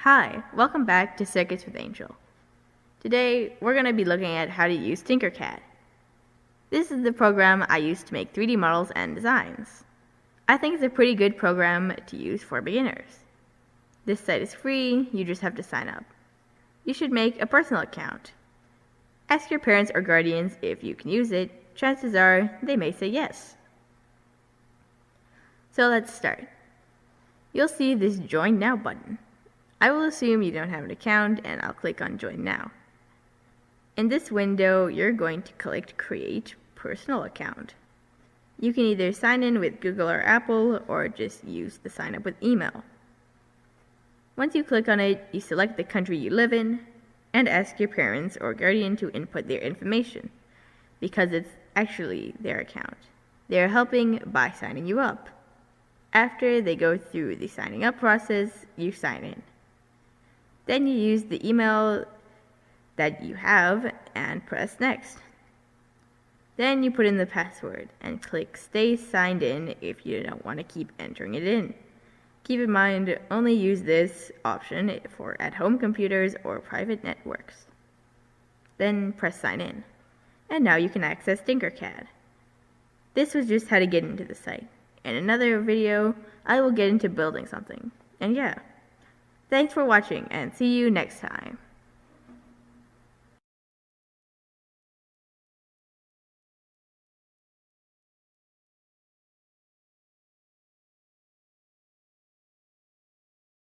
Hi, welcome back to Circuits with Angel. Today, we're going to be looking at how to use Tinkercad. This is the program I use to make 3D models and designs. I think it's a pretty good program to use for beginners. This site is free, you just have to sign up. You should make a personal account. Ask your parents or guardians if you can use it. Chances are they may say yes. So let's start. You'll see this Join Now button. I will assume you don't have an account and I'll click on Join Now. In this window, you're going to click Create Personal Account. You can either sign in with Google or Apple or just use the sign up with email. Once you click on it, you select the country you live in and ask your parents or guardian to input their information because it's actually their account. They are helping by signing you up. After they go through the signing up process, you sign in. Then you use the email that you have and press Next. Then you put in the password and click Stay Signed In if you don't want to keep entering it in. Keep in mind, only use this option for at-home computers or private networks. Then press Sign In. And now you can access Tinkercad. This was just how to get into the site. In another video, I will get into building something. And yeah. Thanks for watching and see you next time.